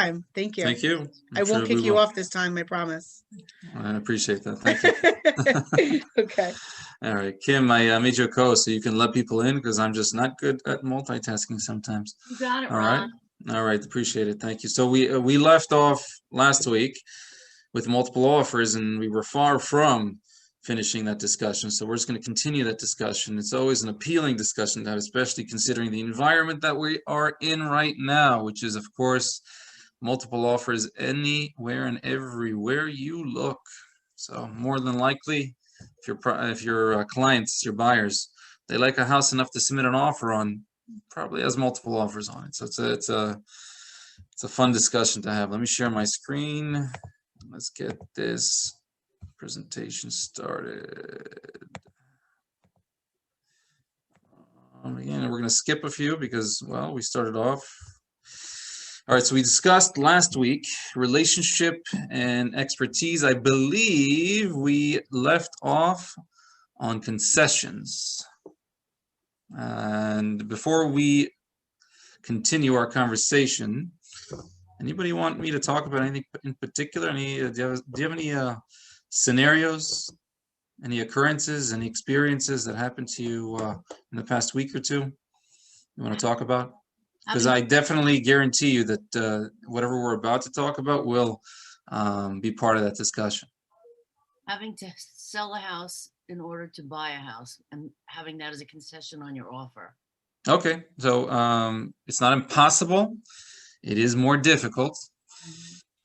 time. Thank you. Thank you. I won't kick you off this time, I promise. I appreciate that. Thank you. Okay. All right, Kim, I made you a co-host so you can let people in because I'm just not good at multitasking sometimes. You got it, All Ron. right. All right, appreciate it. Thank you. So we left off last week with multiple offers, and we were far from finishing that discussion. So we're just going to continue that discussion. It's always an appealing discussion to have, especially considering the environment that we are in right now, which is, of course, multiple offers anywhere and everywhere you look. So more than likely, if your clients, your buyers, they like a house enough to submit an offer on, probably has multiple offers on it. So it's a fun discussion to have. Let me share my screen. Let's get this presentation started. Again, we're going to skip a few because, well, we started off. All right, so we discussed last week relationship and expertise. I believe we left off on concessions. And before we continue our conversation, anybody want me to talk about anything in particular? Do you have any scenarios, any occurrences, any experiences that happened to you in the past week or two you want to talk about? Because I definitely guarantee you that whatever we're about to talk about will be part of that discussion. Having to sell a house in order to buy a house and having that as a concession on your offer. Okay, so it's not impossible. It is more difficult.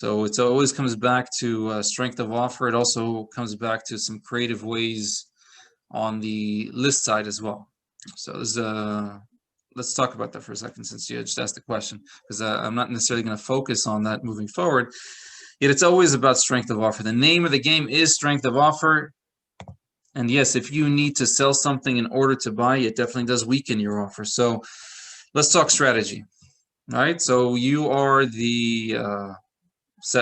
So it always comes back to strength of offer. It also comes back to some creative ways on the list side as well. So there's let's talk about that for a second, since you just asked the question, because I'm not necessarily going to focus on that moving forward. Yet it's always about strength of offer. The name of the game is strength of offer. And yes, if you need to sell something in order to buy, it definitely does weaken your offer. So let's talk strategy. All right. So you are the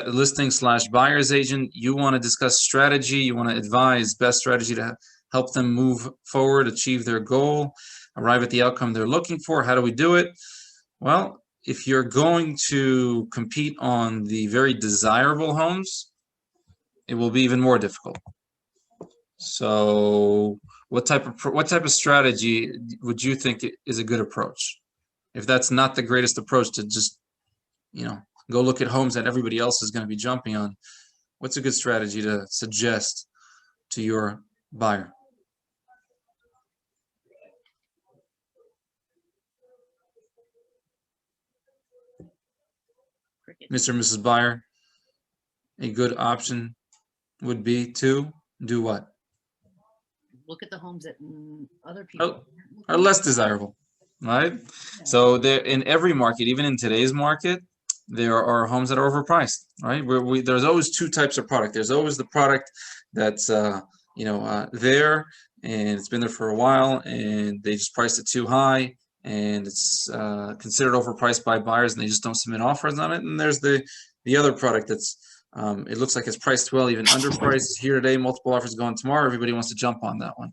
listing / buyer's agent. You want to discuss strategy. You want to advise best strategy to help them move forward, achieve their goal, arrive at the outcome they're looking for. How do we do it? Well, if you're going to compete on the very desirable homes, it will be even more difficult. So what type of strategy would you think is a good approach? If that's not the greatest approach, to just, go look at homes that everybody else is going to be jumping on, what's a good strategy to suggest to your buyer? Mr. and Mrs. Buyer, a good option would be to do what? Look at the homes that other people are less desirable, right? Yeah. So there, in every market, even in today's market, there are homes that are overpriced, right? There's always two types of product. There's always the product that's there and it's been there for a while and they just priced it too high and it's considered overpriced by buyers and they just don't submit offers on it. And there's the other product that's it looks like it's priced well, even underpriced. Here today, multiple offers going tomorrow. Everybody wants to jump on that one.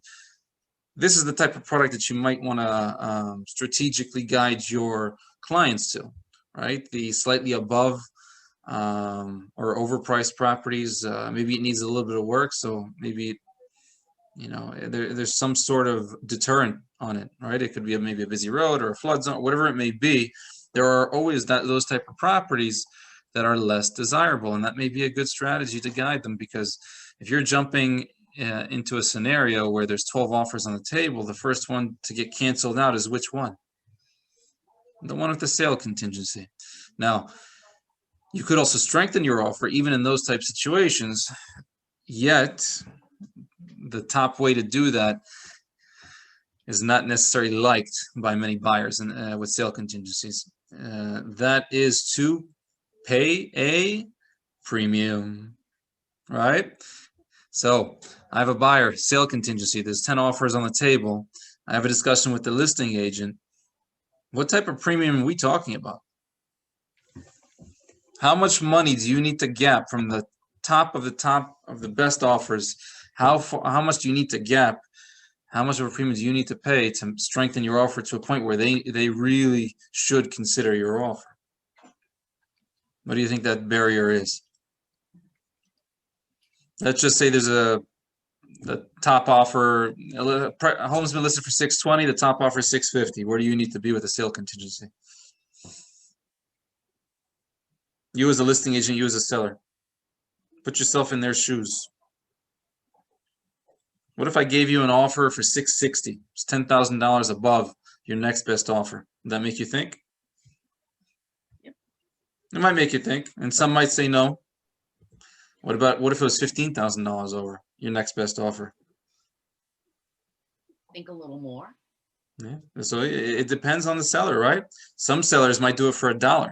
This is the type of product that you might want to strategically guide your clients to, right? The slightly above or overpriced properties. Maybe it needs a little bit of work, so maybe there's some sort of deterrent on it, right? It could be maybe a busy road or a flood zone, whatever it may be. There are always those type of properties that are less desirable, and that may be a good strategy to guide them, because if you're jumping into a scenario where there's 12 offers on the table, the first one to get canceled out is which one? The one with the sale contingency. Now, you could also strengthen your offer even in those type situations, yet the top way to do that is not necessarily liked by many buyers with sale contingencies. That is to pay a premium, right? So I have a buyer, sale contingency. There's 10 offers on the table. I have a discussion with the listing agent. What type of premium are we talking about? How much money do you need to gap from the top of the best offers? How much do you need to gap? How much of a premium do you need to pay to strengthen your offer to a point where they really should consider your offer? What do you think that barrier is? Let's just say there's the top offer, a home's been listed for 620, the top offer is 650. Where do you need to be with a sale contingency? You as a listing agent, you as a seller. Put yourself in their shoes. What if I gave you an offer for 660? It's $10,000 above your next best offer. Would that make you think? Yep. It might make you think, and some might say no. What if it was $15,000 over your next best offer? Think a little more. Yeah. So it depends on the seller, right? Some sellers might do it for $1.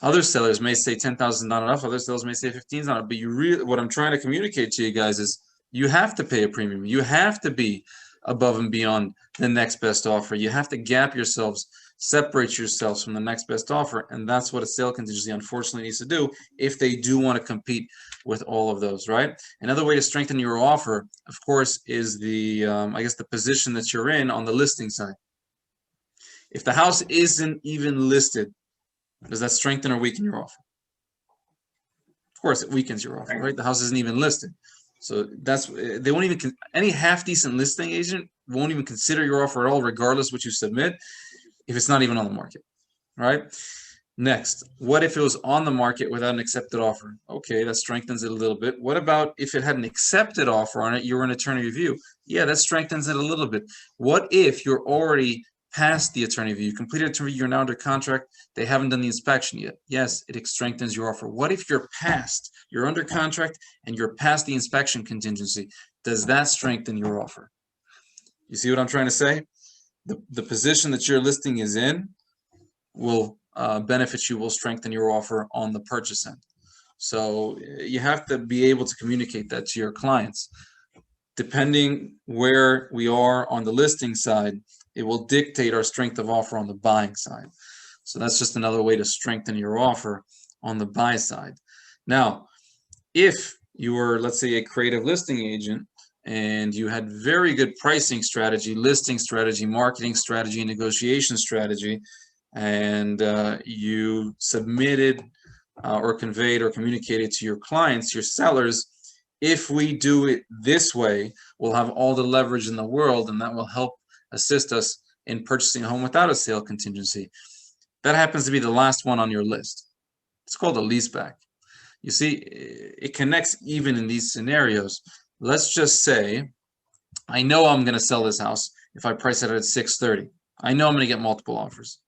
Other sellers may say 10,000 is not enough. Other sellers may say 15 is not enough. But what I'm trying to communicate to you guys is you have to pay a premium. You have to be above and beyond the next best offer. You have to gap yourselves, separate yourselves from the next best offer. And that's what a sale contingency unfortunately needs to do if they do want to compete with all of those, right? Another way to strengthen your offer, of course, is the, I guess, the position that you're in on the listing side. If the house isn't even listed, does that strengthen or weaken your offer? Of course, it weakens your offer, right? The house isn't even listed. So they won't even, any half decent listing agent won't even consider your offer at all, regardless what you submit, if it's not even on the market, right? Next, what if it was on the market without an accepted offer? Okay, that strengthens it a little bit. What about if it had an accepted offer on it, you were in attorney review? Yeah, that strengthens it a little bit. What if you're already past the attorney review, you completed attorney review, you're now under contract, they haven't done the inspection yet? Yes, it strengthens your offer. What if you're past, you're under contract and you're past the inspection contingency? Does that strengthen your offer? You see what I'm trying to say? The position that your listing is in will benefit you, will strengthen your offer on the purchase end. So you have to be able to communicate that to your clients. Depending where we are on the listing side, it will dictate our strength of offer on the buying side. So that's just another way to strengthen your offer on the buy side. Now, if you were, let's say, a creative listing agent and you had very good pricing strategy, listing strategy, marketing strategy, negotiation strategy, and you submitted or conveyed or communicated to your clients, your sellers, if we do it this way, we'll have all the leverage in the world, and that will help assist us in purchasing a home without a sale contingency. That happens to be the last one on your list. It's called a leaseback. You see, it connects even in these scenarios. Let's just say, I know I'm going to sell this house if I price it at 630. I know I'm going to get multiple offers.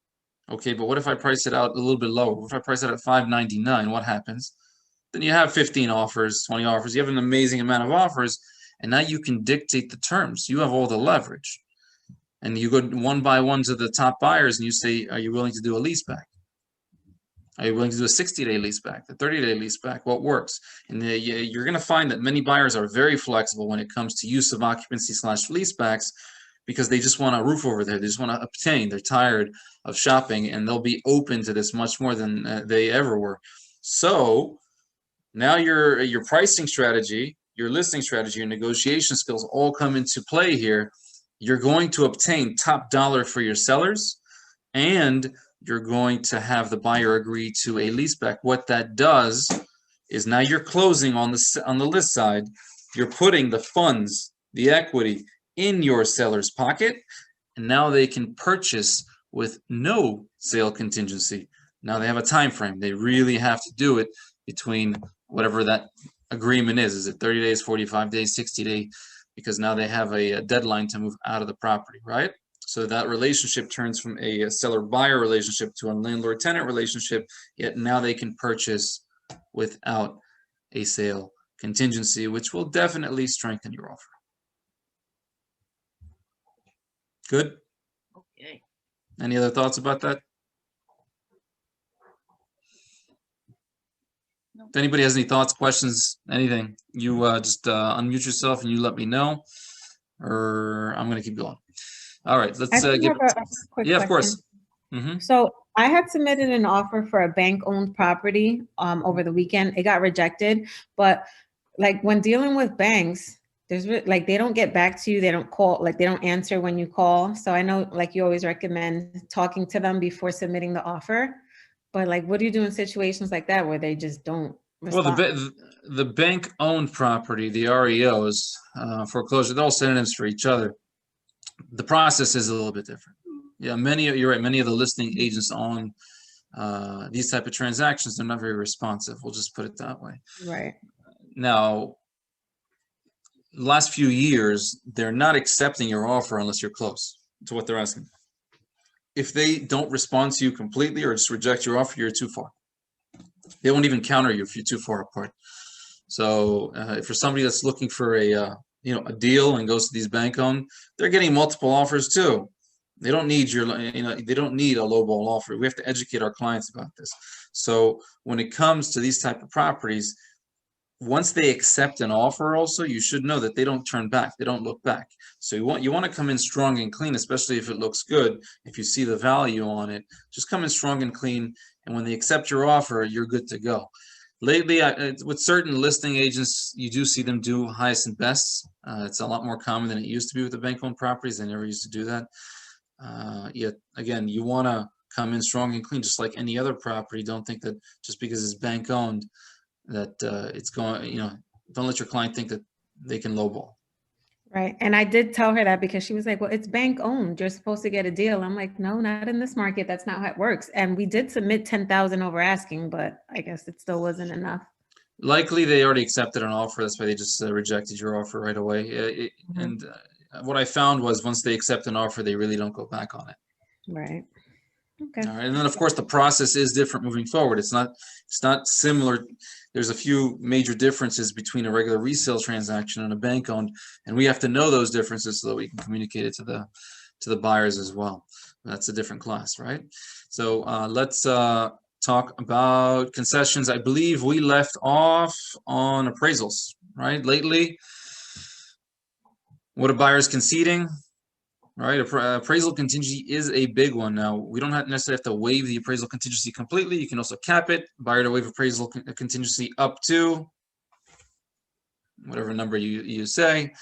Okay, but what if I price it out a little bit lower? What if I price it at 599? What happens? Then you have 15 offers, 20 offers. You have an amazing amount of offers, and now you can dictate the terms. You have all the leverage. And you go one by one to the top buyers and you say, are you willing to do a leaseback? Are you willing to do a 60-day leaseback, a 30-day leaseback? What works? And you're going to find that many buyers are very flexible when it comes to use of occupancy / leasebacks, because they just want a roof over there. They just want to obtain. They're tired of shopping, and they'll be open to this much more than they ever were. So now your pricing strategy, your listing strategy, your negotiation skills all come into play here. You're going to obtain top dollar for your sellers, and you're going to have the buyer agree to a leaseback. What that does is now you're closing on the list side. You're putting the funds, the equity, in your seller's pocket, and now they can purchase with no sale contingency. Now they have a time frame. They really have to do it between whatever that agreement is. Is it 30 days, 45 days, 60 days? Because now they have a deadline to move out of the property, right? So that relationship turns from a seller-buyer relationship to a landlord-tenant relationship, yet now they can purchase without a sale contingency, which will definitely strengthen your offer. Good? Okay. Any other thoughts about that? No. If anybody has any thoughts, questions, anything, you just unmute yourself and you let me know, or I'm going to keep going. All right, let's I give. have a quick Yeah, of question. course. So I had submitted an offer for a bank-owned property over the weekend. It got rejected, but like when dealing with banks, there's like they don't get back to you. They don't call, like they don't answer when you call. So I know like you always recommend talking to them before submitting the offer. But like, what do you do in situations like that where they just don't Well, respond? the bank-owned property, the REOs, foreclosure, they're all synonyms for each other. The process is a little bit different. Yeah, you're right. Many of the listing agents on these type of transactions, they're not very responsive. We'll just put it that way. Right. Now, last few years, they're not accepting your offer unless you're close to what they're asking. If they don't respond to you completely or just reject your offer, you're too far. They won't even counter you if you're too far apart. So for somebody that's looking for a deal and goes to these bank-owned, they're getting multiple offers too. They don't need they don't need a lowball offer. We have to educate our clients about this. So when it comes to these type of properties, once they accept an offer, also you should know that they don't turn back. They don't look back. So you want to come in strong and clean, especially if it looks good. If you see the value on it, just come in strong and clean. And when they accept your offer, you're good to go. Lately, with certain listing agents, you do see them do highest and bests. It's a lot more common than it used to be with the bank-owned properties. They never used to do that. Yet again, you want to come in strong and clean, just like any other property. Don't think that just because it's bank-owned that it's going, don't let your client think that they can lowball. Right. And I did tell her that because she was like, well, it's bank owned. You're supposed to get a deal. I'm like, no, not in this market. That's not how it works. And we did submit 10,000 over asking, but I guess it still wasn't enough. Likely they already accepted an offer. That's why they just rejected your offer right away. And what I found was once they accept an offer, they really don't go back on it. Right. Okay. All right. And then of course the process is different moving forward. It's not similar. There's a few major differences between a regular resale transaction and a bank owned, and we have to know those differences so that we can communicate it to the buyers as well. That's a different class, right? So let's talk about concessions. I believe we left off on appraisals, right? Lately, what are buyers conceding? Right, appraisal contingency is a big one. Now, we don't necessarily have to waive the appraisal contingency completely. You can also cap it. Buyer to waive appraisal contingency up to whatever number you say.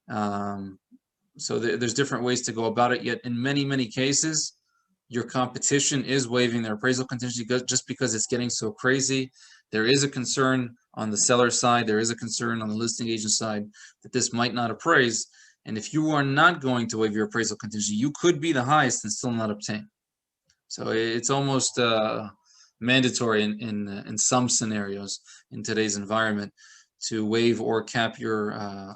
So there's different ways to go about it. Yet in many cases, your competition is waiving their appraisal contingency just because it's getting so crazy. There is a concern on the seller side. There is a concern on the listing agent side that this might not appraise. And if you are not going to waive your appraisal contingency, you could be the highest and still not obtain. So it's almost mandatory in some scenarios in today's environment to waive or cap your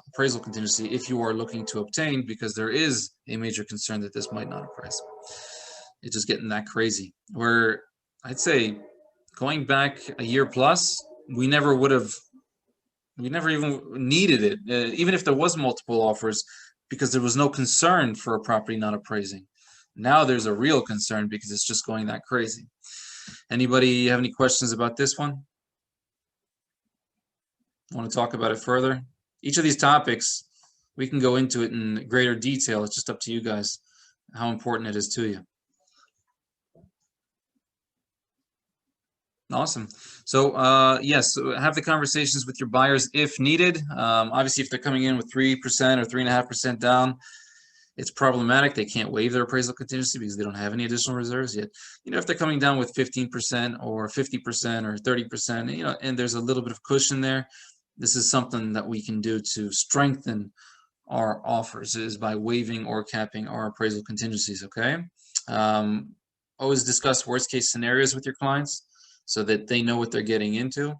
appraisal contingency if you are looking to obtain, because there is a major concern that this might not appraise. It's just getting that crazy. Where I'd say going back a year plus, we never even needed it, even if there was multiple offers, because there was no concern for a property not appraising. Now there's a real concern because it's just going that crazy. Anybody have any questions about this one? Want to talk about it further? Each of these topics, we can go into it in greater detail. It's just up to you guys how important it is to you. Awesome. So yes, have the conversations with your buyers if needed. Obviously, if they're coming in with 3% or 3.5% down, it's problematic. They can't waive their appraisal contingency because they don't have any additional reserves yet. If they're coming down with 15% or 50% or 30%, and there's a little bit of cushion there, this is something that we can do to strengthen our offers, is by waiving or capping our appraisal contingencies. Okay. Always discuss worst case scenarios with your clients, so that they know what they're getting into.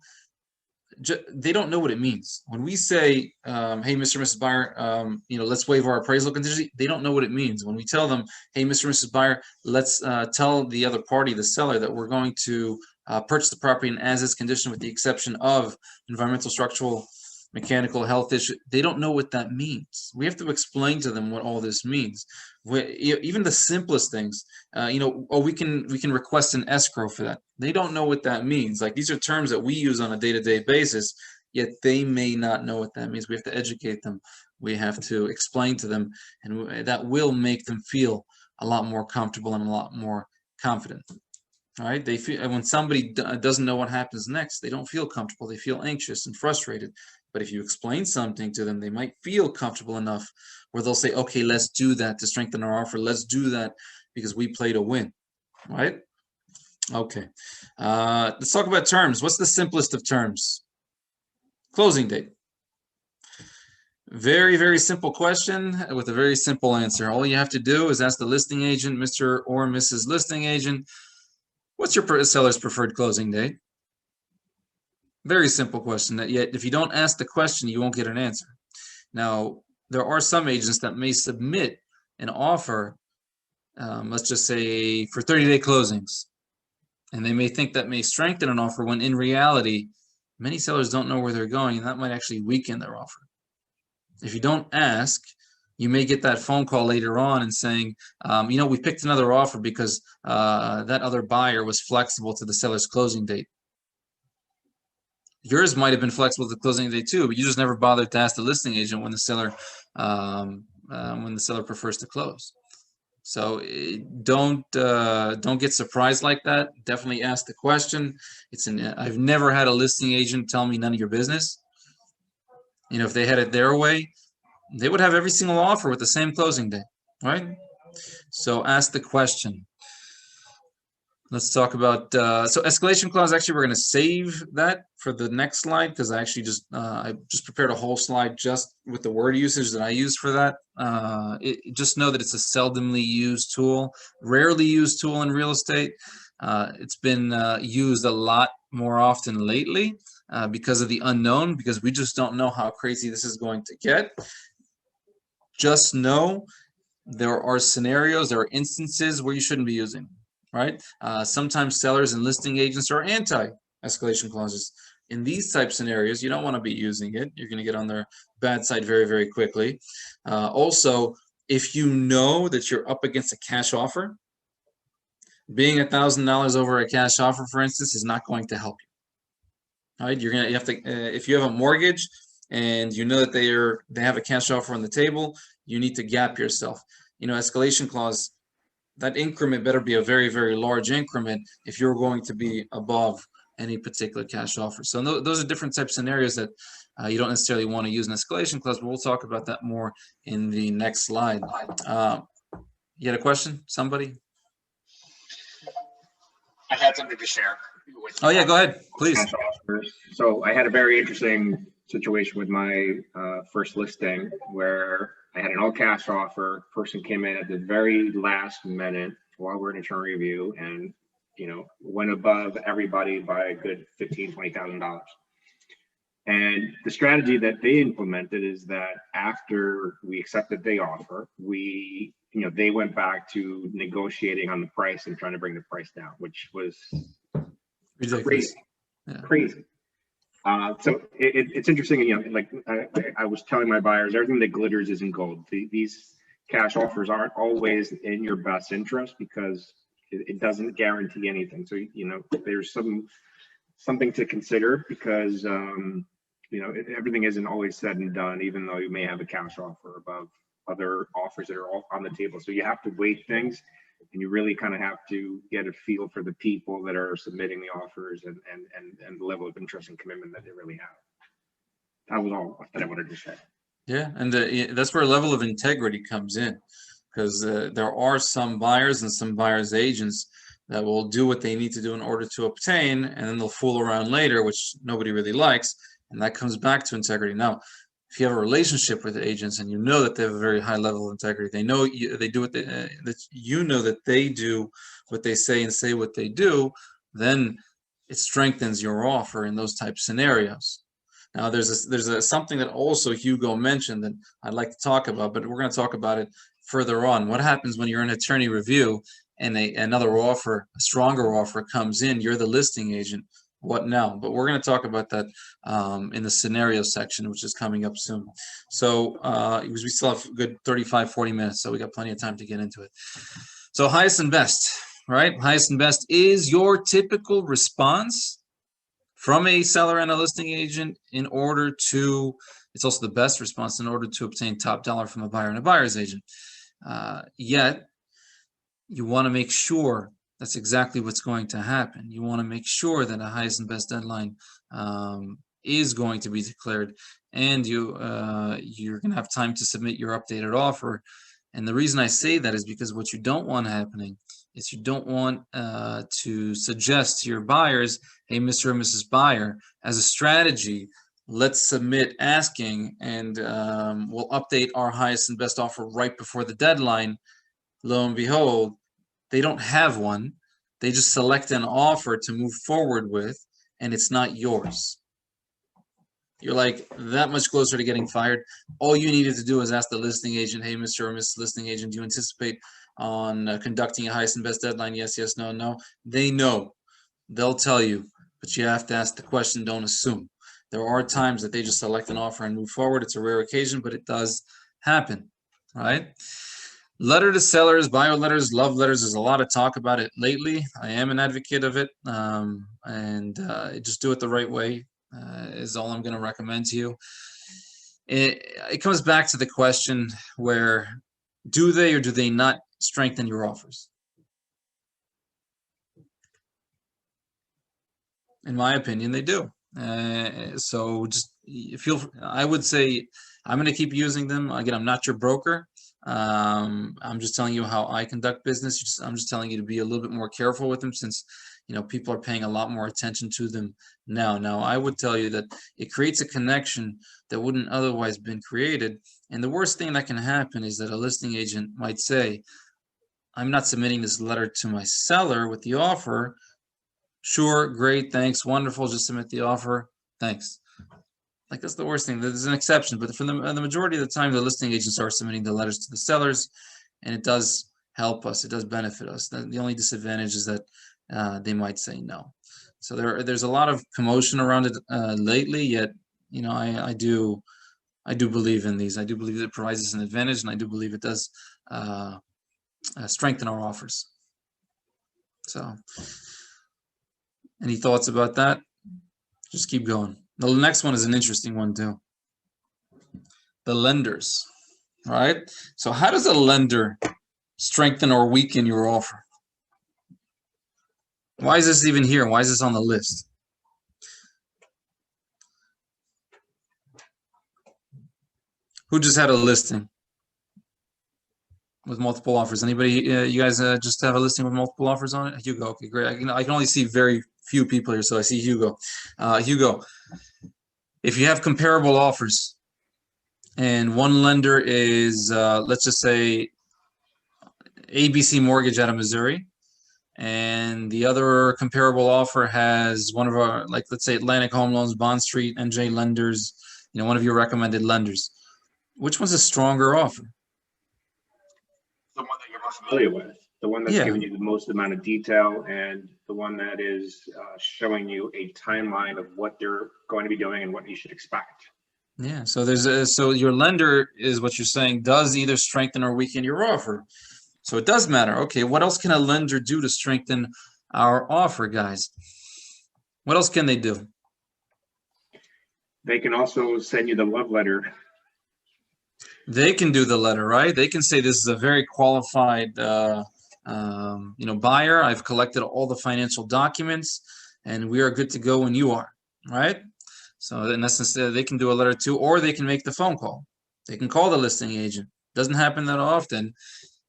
They don't know what it means. When we say, hey, Mr. and Mrs. Buyer, let's waive our appraisal contingency, they don't know what it means. When we tell them, hey, Mr. and Mrs. Buyer, let's tell the other party, the seller, that we're going to purchase the property in as is condition with the exception of environmental, structural, mechanical, health issue, they don't know what that means. We have to explain to them what all this means. Even the simplest things, we can request an escrow for that. They don't know what that means. Like, these are terms that we use on a day-to-day basis, yet they may not know what that means. We have to educate them. We have to explain to them, and that will make them feel a lot more comfortable and a lot more confident. All right, they feel, when somebody doesn't know what happens next, they don't feel comfortable. They feel anxious and frustrated. But if you explain something to them, they might feel comfortable enough where they'll say, okay, let's do that to strengthen our offer. Let's do that because we play to win, right? Okay. Let's talk about terms. What's the simplest of terms? Closing date. Very, very simple question with a very simple answer. All you have to do is ask the listing agent, Mr. or Mrs. Listing Agent, what's your seller's preferred closing date? Very simple question. Yet, if you don't ask the question, you won't get an answer. Now, there are some agents that may submit an offer, let's just say for 30-day closings, and they may think that may strengthen an offer when in reality, many sellers don't know where they're going, and that might actually weaken their offer. If you don't ask, you may get that phone call later on and saying, you know, we picked another offer because that other buyer was flexible to the seller's closing date. Yours might have been flexible to the closing date too, but you just never bothered to ask the listing agent when the seller prefers to close. So don't get surprised like that. Definitely ask the question. I've never had a listing agent tell me none of your business. You know, if they had it their way, they would have every single offer with the same closing date, right? So ask the question. Let's talk about, so escalation clause, actually, we're going to save that for the next slide because I actually I just prepared a whole slide just with the word usage that I use for that. Just know that it's a seldomly used tool, rarely used tool in real estate. It's been used a lot more often lately because of the unknown, because we just don't know how crazy this is going to get. Just know there are scenarios, there are instances where you shouldn't be using them. Right? Sometimes sellers and listing agents are anti-escalation clauses. In these type scenarios, you don't want to be using it. You're going to get on their bad side very, very quickly. Also, if you know that you're up against a cash offer, being $1,000 over a cash offer, for instance, is not going to help you. Right? You have to, if you have a mortgage and you know that they have a cash offer on the table, you need to gap yourself. You know, escalation clause, that increment better be a very, very large increment if you're going to be above any particular cash offer. So those are different type scenarios that you don't necessarily want to use an escalation clause, but we'll talk about that more in the next slide. You had a question, somebody? I had something to share. Oh yeah, go ahead, please. So I had a very interesting situation with my first listing where I had an all cash offer. Person came in at the very last minute while we're in attorney review and, you know, went above everybody by a good $15,000, $20,000. And the strategy that they implemented is that after we accepted the offer, they went back to negotiating on the price and trying to bring the price down, which was crazy. Yeah. Crazy. So it's interesting, you know, like I was telling my buyers, everything that glitters isn't gold. These cash offers aren't always in your best interest because it doesn't guarantee anything. So, you know, there's something to consider because, you know, everything isn't always said and done, even though you may have a cash offer above other offers that are all on the table. So you have to weigh things. And you really kind of have to get a feel for the people that are submitting the offers and the level of interest and commitment that they really have. That was all that I wanted to say. Yeah, and that's where a level of integrity comes in, because there are some buyers and some buyers agents that will do what they need to do in order to obtain, and then they'll fool around later, which nobody really likes, and that comes back to integrity. Now, if you have a relationship with the agents and you know that they have a very high level of integrity, they know they do what that you know that they do what they say and say what they do, then it strengthens your offer in those type scenarios. Now, there's something that also Hugo mentioned that I'd like to talk about, but we're going to talk about it further on. What happens when you're in attorney review and another offer, a stronger offer comes in? You're the listing agent. What now? But we're going to talk about that in the scenario section, which is coming up soon. So we still have a good 35, 40 minutes, so we got plenty of time to get into it. So highest and best, right? Highest and best is your typical response from a seller and a listing agent in order to, it's also the best response in order to obtain top dollar from a buyer and a buyer's agent. Yet, you want to make sure that's exactly what's going to happen. You want to make sure that a highest and best deadline is going to be declared, and you're going to have time to submit your updated offer. And the reason I say that is because what you don't want happening is you don't want to suggest to your buyers, hey, Mr. or Mrs. Buyer, as a strategy, let's submit asking, and we'll update our highest and best offer right before the deadline. Lo and behold, they don't have one. They just select an offer to move forward with, and it's not yours. You're like that much closer to getting fired. All you needed to do is ask the listing agent, hey, Mr. or Mrs. Listing Agent, do you anticipate on conducting a highest and best deadline? Yes, yes, no, no. They know. They'll tell you, but you have to ask the question, don't assume. There are times that they just select an offer and move forward. It's a rare occasion, but it does happen, right? Letter to sellers, bio letters, love letters. There's a lot of talk about it lately. I am an advocate of it, and just do it the right way is all I'm going to recommend to you. It comes back to the question where do they or do they not strengthen your offers? In my opinion, they do. So just I would say I'm going to keep using them. Again, I'm not your broker. I'm just telling you how I conduct business. I'm just telling you to be a little bit more careful with them since, people are paying a lot more attention to them now. Now, I would tell you that it creates a connection that wouldn't otherwise been created. And the worst thing that can happen is that a listing agent might say, I'm not submitting this letter to my seller with the offer. Sure, great, thanks, wonderful, just submit the offer, thanks. Like, that's the worst thing. There's an exception, but for the majority of the time, the listing agents are submitting the letters to the sellers, and it does help us, it does benefit us. The only disadvantage is that they might say no. So there's a lot of commotion around it lately, yet, I do believe in these. I do believe it provides us an advantage, and I do believe it does strengthen our offers. So, any thoughts about that? Just keep going. The next one is an interesting one too. The lenders, right? So how does a lender strengthen or weaken your offer? Why is this even here? Why is this on the list? Who just had a listing with multiple offers? Anybody? You guys just have a listing with multiple offers on it? Hugo, okay, great. I can only see very few people here, so I see Hugo. Hugo, if you have comparable offers and one lender is, let's just say, ABC Mortgage out of Missouri, and the other comparable offer has one of our, like, let's say Atlantic Home Loans, Bond Street, NJ Lenders, one of your recommended lenders, which one's a stronger offer? The one that you're most familiar with, the one that's giving you the most amount of detail, and the one that is showing you a timeline of what they're going to be doing and what you should expect. Yeah, so so your lender is what you're saying does either strengthen or weaken your offer. So it does matter. Okay, what else can a lender do to strengthen our offer, guys? What else can they do? They can also send you the love letter. They can do the letter, right? They can say this is a very qualified, buyer. I've collected all the financial documents, and we are good to go when you are, right? So in essence, they can do a letter too, or they can make the phone call. They can call the listing agent. Doesn't happen that often.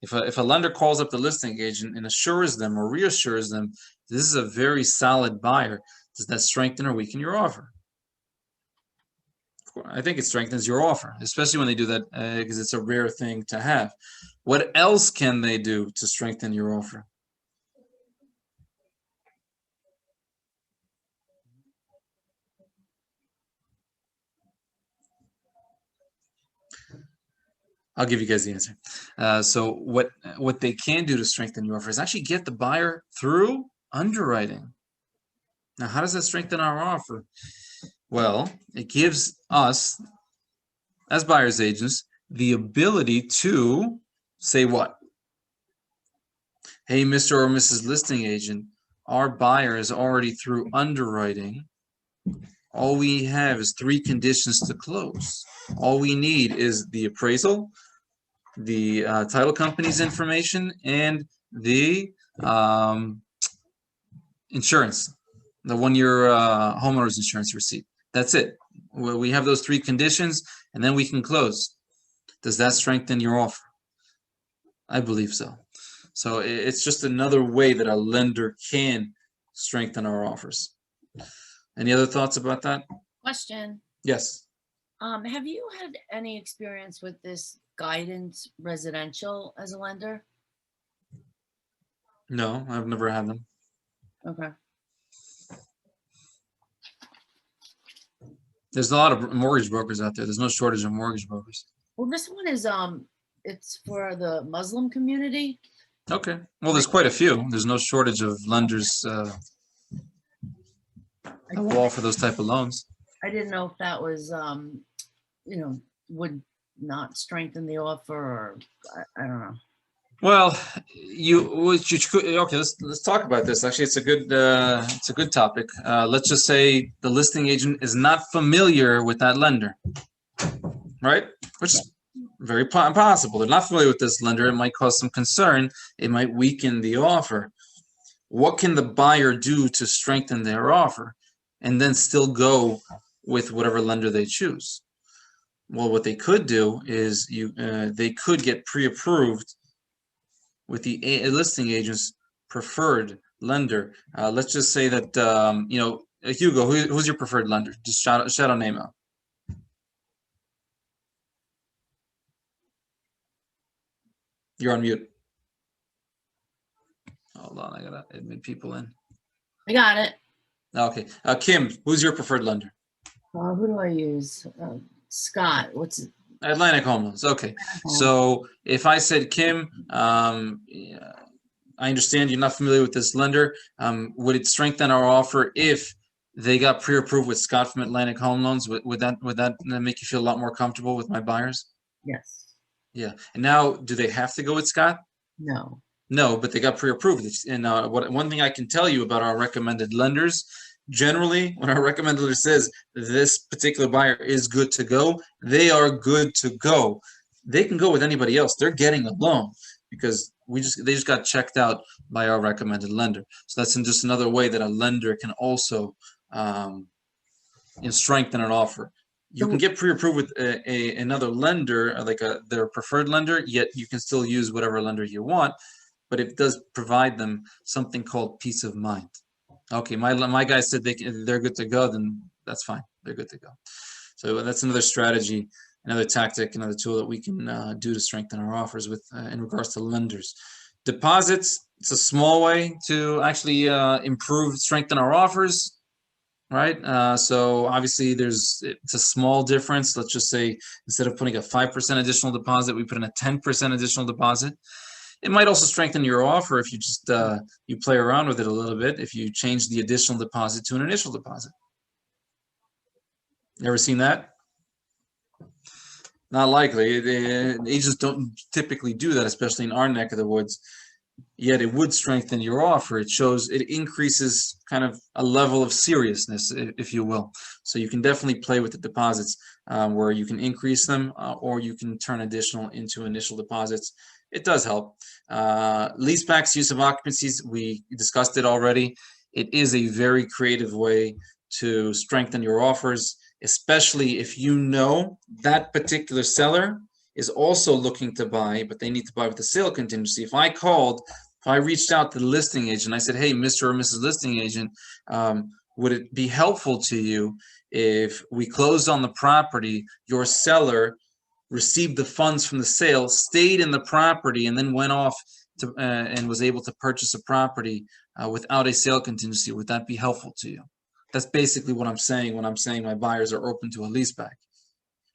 If a lender calls up the listing agent and assures them or reassures them this is a very solid buyer, does that strengthen or weaken your offer? I think it strengthens your offer, especially when they do that because it's a rare thing to have. What else can they do to strengthen your offer? I'll give you guys the answer. So what they can do to strengthen your offer is actually get the buyer through underwriting. Now, how does that strengthen our offer? Well, it gives us, as buyer's agents, the ability to say what? Hey, Mr. or Mrs. Listing Agent, our buyer is already through underwriting. All we have is 3 conditions to close. All we need is the appraisal, the title company's information, and the insurance, the 1-year homeowner's insurance receipt. That's it. We have those 3 conditions, and then we can close. Does that strengthen your offer? I believe so. So it's just another way that a lender can strengthen our offers. Any other thoughts about that? Question. Yes. Have you had any experience with this guidance residential as a lender? No, I've never had them. Okay. There's a lot of mortgage brokers out there. There's no shortage of mortgage brokers. Well, this one is, it's for the Muslim community. Okay. Well, there's quite a few. There's no shortage of lenders that will offer those type of loans. I didn't know if that was, would not strengthen the offer, or I don't know. Well, okay. Let's talk about this. Actually, it's a good topic. Let's just say the listing agent is not familiar with that lender, right? Which is very possible. They're not familiar with this lender. It might cause some concern. It might weaken the offer. What can the buyer do to strengthen their offer and then still go with whatever lender they choose? Well, what they could do is they could get pre-approved with the listing agent's preferred lender. Let's just say that Hugo, who's your preferred lender? Just shout a name out. You're on mute. Hold on, I gotta admit people in. I got it. Okay, Kim, who's your preferred lender? Who do I use? Scott. What's it? Atlantic Home Loans. Okay, so if I said Kim, I understand you're not familiar with this lender. Would it strengthen our offer if they got pre-approved with Scott from Atlantic Home Loans? Would that make you feel a lot more comfortable with my buyers? Yes. Yeah. And now, do they have to go with Scott? No. No, but they got pre-approved. And one thing I can tell you about our recommended lenders, generally, when our recommended lender says this particular buyer is good to go, they are good to go. They can go with anybody else. They're getting a loan because they just got checked out by our recommended lender. So that's just another way that a lender can also strengthen an offer. You can get pre-approved with another lender, like their preferred lender, yet you can still use whatever lender you want, but it does provide them something called peace of mind. Okay, my guy said they're good to go, then that's fine. They're good to go. So that's another strategy, another tactic, another tool that we can do to strengthen our offers with in regards to lenders. Deposits, it's a small way to actually strengthen our offers. Right. So obviously it's a small difference. Let's just say instead of putting a 5% additional deposit, we put in a 10% additional deposit. It might also strengthen your offer if you just you play around with it a little bit. If you change the additional deposit to an initial deposit. You ever seen that? Not likely. Agents don't typically do that, especially in our neck of the woods. Yet it would strengthen your offer. It increases kind of a level of seriousness, if you will. So you can definitely play with the deposits where you can increase them or you can turn additional into initial deposits. It does help. Leasebacks, use of occupancies, we discussed it already. It is a very creative way to strengthen your offers, especially if you know that particular seller is also looking to buy, but they need to buy with a sale contingency. If I reached out to the listing agent, I said, hey, Mr. or Mrs. Listing Agent, would it be helpful to you if we closed on the property, your seller received the funds from the sale, stayed in the property, and then went off to, and was able to purchase a property without a sale contingency? Would that be helpful to you? That's basically what I'm saying when I'm saying my buyers are open to a leaseback.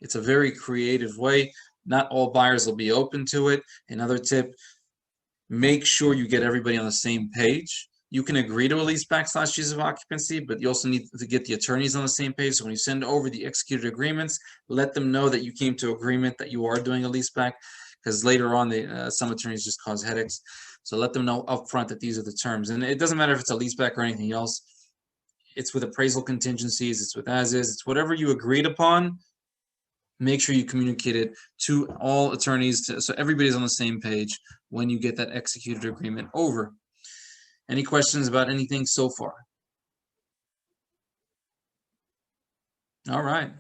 It's a very creative way. Not all buyers will be open to it. Another tip, make sure you get everybody on the same page. You can agree to a leaseback / use of occupancy, but you also need to get the attorneys on the same page. So when you send over the executed agreements, let them know that you came to agreement that you are doing a leaseback, because later on, some attorneys just cause headaches. So let them know upfront that these are the terms. And it doesn't matter if it's a leaseback or anything else. It's with appraisal contingencies. It's with as-is. It's whatever you agreed upon. Make sure you communicate it to all attorneys so everybody's on the same page when you get that executed agreement over. Any questions about anything so far? All right.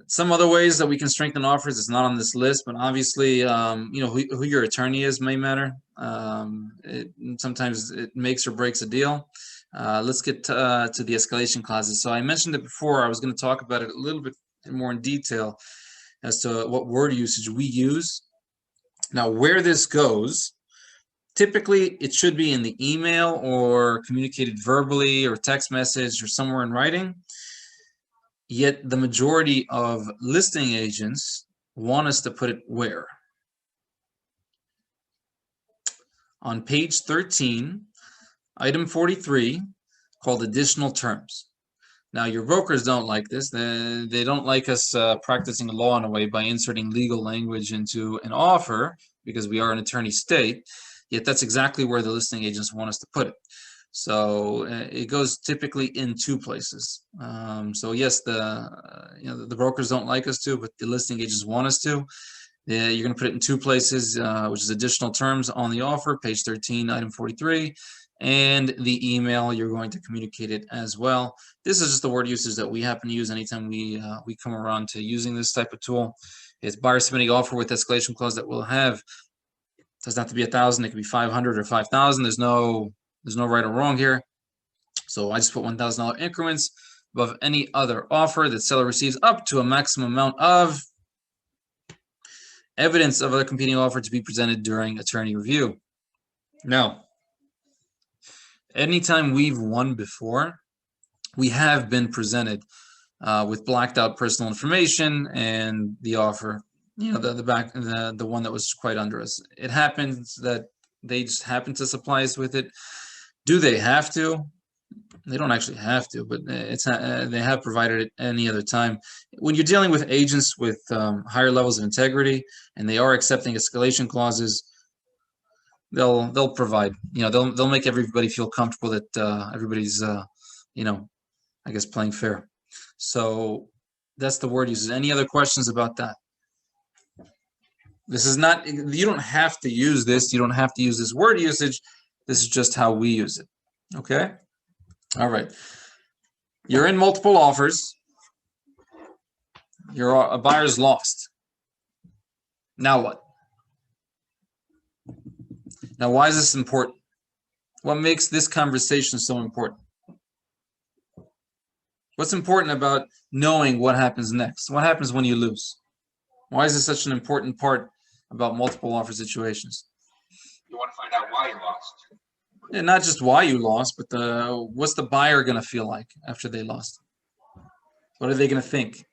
Some other ways that we can strengthen offers, it's not on this list, but obviously, who your attorney is may matter. Sometimes it makes or breaks a deal. Let's get to the escalation clauses. So I mentioned it before. I was going to talk about it a little bit more in detail as to what word usage we use. Now, where this goes, typically it should be in the email or communicated verbally or text message or somewhere in writing. Yet the majority of listing agents want us to put it where? On page 13, item 43, called additional terms. Now, your brokers don't like this. They don't like us practicing the law in a way by inserting legal language into an offer because we are an attorney state. Yet that's exactly where the listing agents want us to put it. So it goes typically in two places. So yes, the brokers don't like us to, but the listing agents want us to. You're going to put it in two places, which is additional terms on the offer, page 13, item 43, and the email. You're going to communicate it as well. This is just the word usage that we happen to use anytime we come around to using this type of tool. It's buyer submitting offer with escalation clause that we'll have. It doesn't have to be 1,000. It could be 500 or 5,000. There's no right or wrong here. So I just put $1,000 increments above any other offer that seller receives up to a maximum amount of evidence of a competing offer to be presented during attorney review. Now, anytime we've won before, we have been presented with blacked out personal information and the offer, the one that was quite under us. It happens that they just happen to supply us with it. Do they have to? They don't actually have to, but they have provided it any other time. When you're dealing with agents with higher levels of integrity and they are accepting escalation clauses, they'll provide. They'll make everybody feel comfortable that everybody's I guess playing fair. So that's the word uses. Any other questions about that? This is not. You don't have to use this. You don't have to use this word usage. This is just how we use it. Okay. All right. You're in multiple offers. A buyer's lost. Now what? Now, why is this important? What makes this conversation so important? What's important about knowing what happens next? What happens when you lose? Why is this such an important part about multiple offer situations? You want to find out why you lost. Yeah, not just why you lost, but what's the buyer going to feel like after they lost? What are they going to think?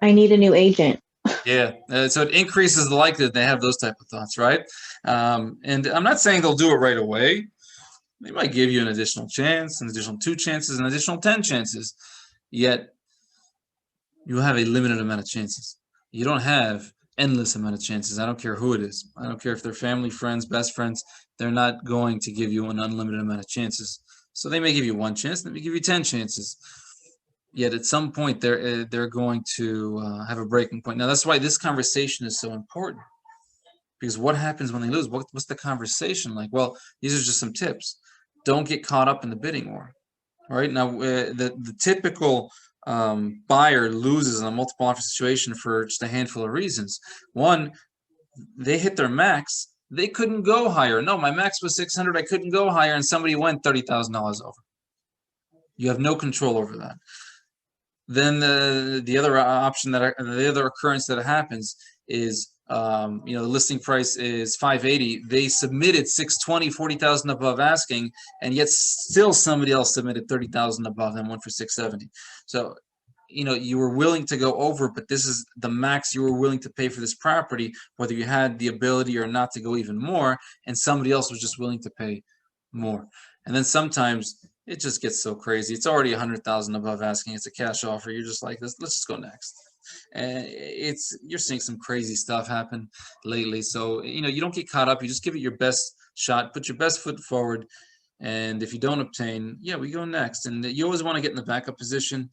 I need a new agent. Yeah, so it increases the likelihood they have those type of thoughts, right? And I'm not saying they'll do it right away. They might give you an additional chance, an additional 2 chances, an additional 10 chances. Yet you have a limited amount of chances. You don't have endless amount of chances. I don't care who it is. I don't care if they're family, friends, best friends. They're not going to give you an unlimited amount of chances. So they may give you 1 chance, they may give you 10 chances. Yet at some point they're going to have a breaking point. Now that's why this conversation is so important. Because what happens when they lose? What's the conversation like? Well, these are just some tips. Don't get caught up in the bidding war. All right. Now the typical buyer loses in a multiple offer situation for just a handful of reasons. One, they hit their max. They couldn't go higher. No, my max was 600. I couldn't go higher, and somebody went $30,000 over. You have no control over that. Then the other option the other occurrence that happens is the listing price is 580. They submitted 620, 40,000 above asking, and yet still somebody else submitted 30,000 above and went for 670. So, you were willing to go over, but this is the max you were willing to pay for this property, whether you had the ability or not to go even more, and somebody else was just willing to pay more. And then sometimes it just gets so crazy. It's already 100,000 above asking. It's a cash offer. You're just like, let's just go next. And you're seeing some crazy stuff happen lately. So, you don't get caught up. You just give it your best shot, put your best foot forward. And if you don't obtain, we go next. And you always want to get in the backup position.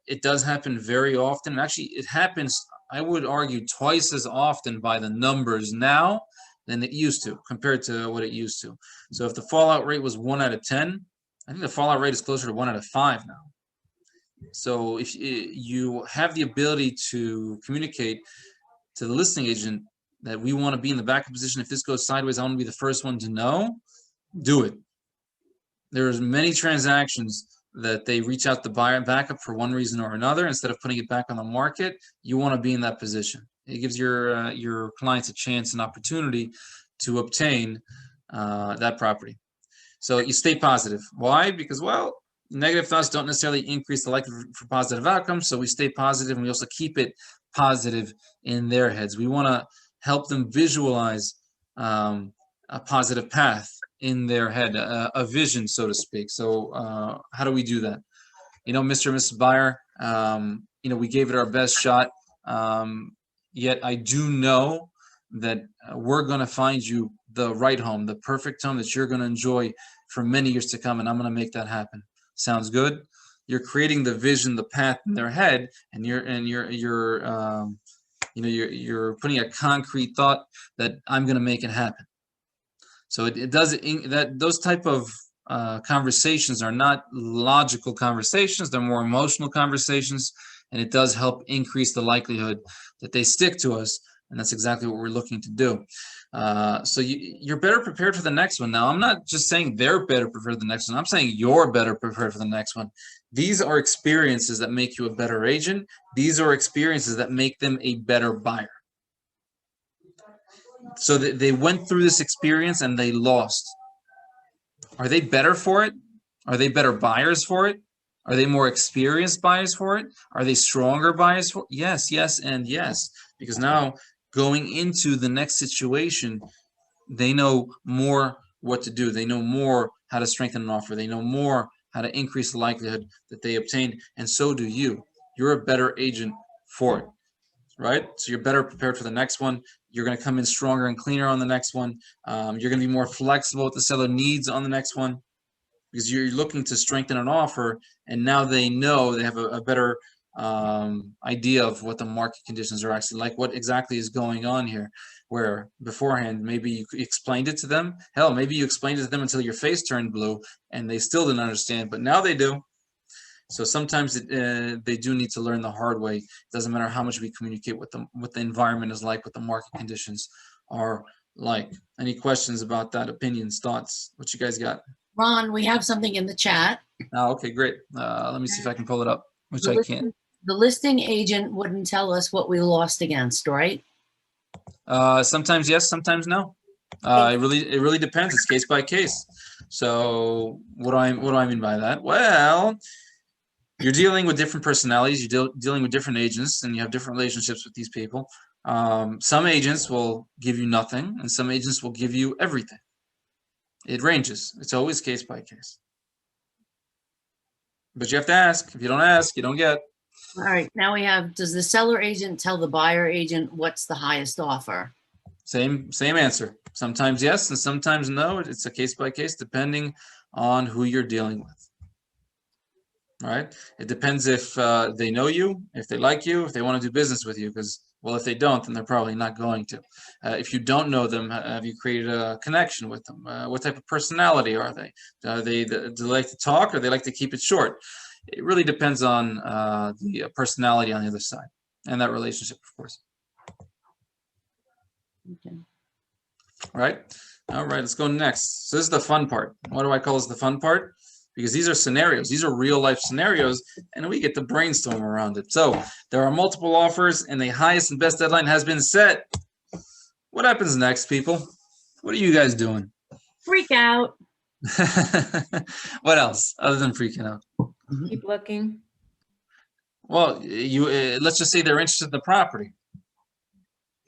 It does happen very often. Actually, it happens, I would argue, twice as often by the numbers now than it used to, compared to what it used to. So if the fallout rate was 1 out of 10, I think the fallout rate is closer to 1 out of 5 now. So if you have the ability to communicate to the listing agent that we want to be in the backup position. If this goes sideways, I want to be the first one to know, do it. There's many transactions that they reach out to buyer backup for one reason or another. Instead of putting it back on the market, you want to be in that position. It gives your clients a chance and opportunity to obtain that property. So you stay positive. Why? Because, well, negative thoughts don't necessarily increase the likelihood for positive outcomes. So we stay positive, and we also keep it positive in their heads. We want to help them visualize a positive path in their head, a vision, so to speak. So how do we do that? You know, Mr. and Mrs. Buyer, you know, we gave it our best shot. Yet I do know that we're going to find you the right home, the perfect home that you're going to enjoy for many years to come, and I'm going to make that happen. Sounds good? You're creating the vision, the path in their head, and you're putting a concrete thought that I'm going to make it happen. So it does that. Those type of conversations are not logical conversations; they're more emotional conversations, and it does help increase the likelihood that they stick to us. And that's exactly what we're looking to do. So you're better prepared for the next one. Now, I'm not just saying they're better prepared for the next one. I'm saying you're better prepared for the next one. These are experiences that make you a better agent. These are experiences that make them a better buyer. So they went through this experience and they lost. Are they better for it? Are they better buyers for it? Are they more experienced buyers for it? Are they stronger buyers for it? Yes, yes, and yes. Because now going into the next situation, they know more what to do. They know more how to strengthen an offer. They know more how to increase the likelihood that they obtain. And so do you. You're a better agent for it, right? So you're better prepared for the next one. You're going to come in stronger and cleaner on the next one. You're going to be more flexible with the seller needs on the next one, because you're looking to strengthen an offer, and now they know, they have a better idea of what the market conditions are actually like, what exactly is going on here, where beforehand maybe you explained it to them. Hell, maybe you explained it to them until your face turned blue and they still didn't understand, but now they do. So sometimes they do need to learn the hard way. It doesn't matter how much we communicate with them, what the environment is like, what the market conditions are like. Any questions about that? Opinions, thoughts? What you guys got? Ron, we have something in the chat. Oh, okay, great. Let me see if I can pull it up, which I can't. The listing agent wouldn't tell us what we lost against, right? Sometimes yes, sometimes no. It really depends. It's case by case. So what do I mean by that? Well, you're dealing with different personalities. You're dealing with different agents, and you have different relationships with these people. Some agents will give you nothing, and some agents will give you everything. It ranges. It's always case by case. But you have to ask. If you don't ask, you don't get. All right, now we have, does the seller agent tell the buyer agent what's the highest offer? Same answer. Sometimes yes, and sometimes no. It's a case by case, depending on who you're dealing with. All right. It depends if they know you, if they like you, if they want to do business with you. Because, well, if they don't, then they're probably not going to. If you don't know them, have you created a connection with them? What type of personality are they? Do they like to talk, or they like to keep it short? It really depends on the personality on the other side and that relationship, of course. Okay. All right. Let's go next. So this is the fun part. Why do I call this the fun part? Because these are scenarios. These are real life scenarios, and we get to brainstorm around it. So there are multiple offers, and the highest and best deadline has been set. What happens next, people? What are you guys doing? Freak out. What else other than freaking out? Keep looking. Well, you let's just say they're interested in the property.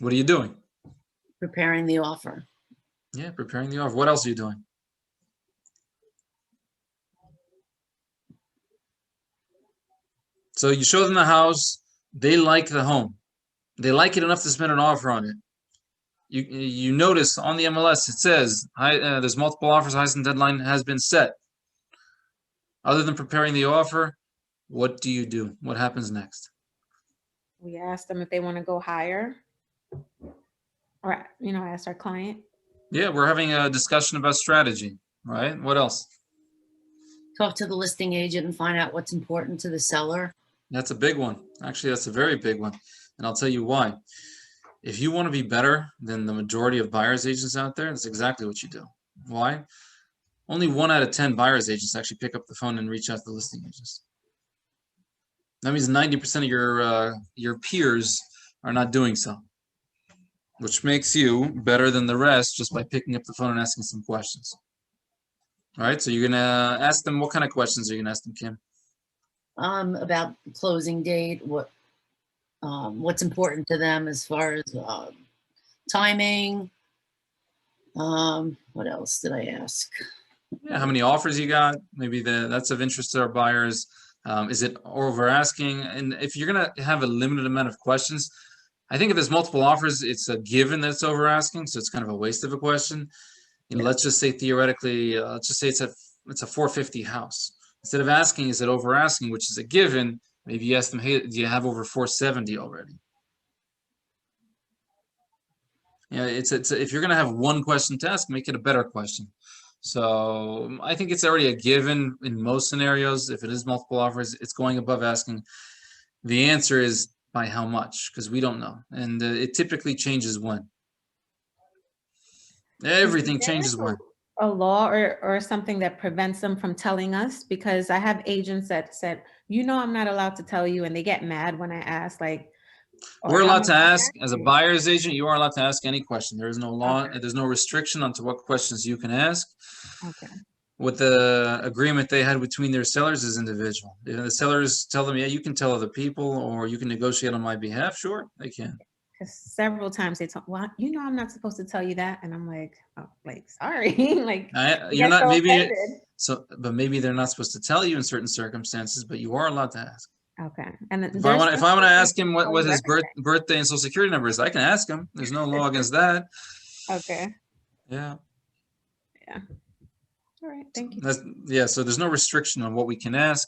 What are you doing? Preparing the offer. Yeah, preparing the offer. What else are you doing? So you show them the house. They like the home. They like it enough to spend an offer on it. You notice on the MLS it says there's multiple offers. Highest and deadline has been set. Other than preparing the offer, what do you do? What happens next? We ask them if they want to go higher, or ask our client. Yeah, we're having a discussion about strategy, right? What else? Talk to the listing agent and find out what's important to the seller. That's a big one. Actually, that's a very big one. And I'll tell you why. If you want to be better than the majority of buyer's agents out there, that's exactly what you do. Why? Only 1 out of 10 buyer's agents actually pick up the phone and reach out to the listing agents. That means 90% of your peers are not doing so, which makes you better than the rest just by picking up the phone and asking some questions. All right, so you're gonna ask them, what kind of questions are you gonna ask them, Kim? About the closing date, what's important to them as far as timing. What else did I ask? Yeah, how many offers you got? Maybe that's of interest to our buyers. Is it over asking? And if you're gonna have a limited amount of questions, I think if there's multiple offers, it's a given that it's over asking, so it's kind of a waste of a question. You know, let's just say theoretically, let's just say it's a 450 house. Instead of asking, is it over asking, which is a given, maybe you ask them, hey, do you have over 470 already? Yeah, if you're gonna have one question to ask, make it a better question. So I think it's already a given in most scenarios. If it is multiple offers, it's going above asking. The answer is by how much, because we don't know, and it typically changes when. Everything changes when. A law or something that prevents them from telling us, because I have agents that said, you know, I'm not allowed to tell you, and they get mad when I ask, like, we're allowed to ask as a buyer's agent. You are allowed to ask any question. There is no law. Okay. There's no restriction onto what questions you can ask. Okay. What the agreement they had between their sellers is individual. If the sellers tell them, yeah, you can tell other people, or you can negotiate on my behalf, sure, they can. Because several times they talk, well, you know, I'm not supposed to tell you that, and I'm like, oh, like, sorry, like, You're not, so maybe offended. so, but maybe they're not supposed to tell you in certain circumstances, but you are allowed to ask. Okay. And If I want to ask him what his birthday and social security number is, I can ask him. There's no law against that. Okay. Yeah. Yeah. All right. Thank you. Yeah. So there's no restriction on what we can ask.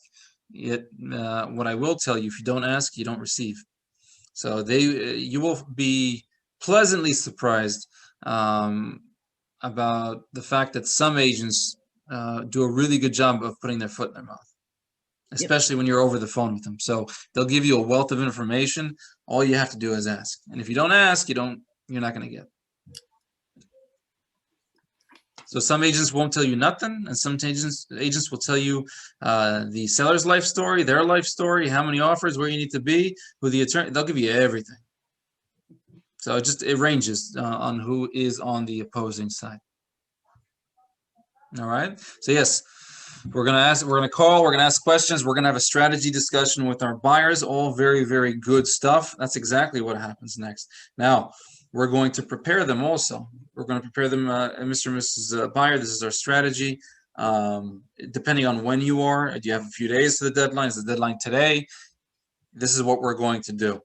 Yet, what I will tell you, if you don't ask, you don't receive. So you will be pleasantly surprised about the fact that some agents do a really good job of putting their foot in their mouth, especially when you're over the phone with them. So they'll give you a wealth of information. All you have to do is ask. And if you don't ask, you're not going to get. So some agents won't tell you nothing, and some agents will tell you the seller's life story, their life story, how many offers, where you need to be, who the attorney. They'll give you everything. So it ranges on who is on the opposing side. All right. So yes, we're gonna ask questions, we're gonna have a strategy discussion with our buyers. All very, very good stuff. That's exactly what happens next. Now, we're going to prepare them also. We're going to prepare them, Mr. and Mrs. Buyer. This is our strategy. Depending on when you are, do you have a few days to the deadline? Is the deadline today? This is what we're going to do.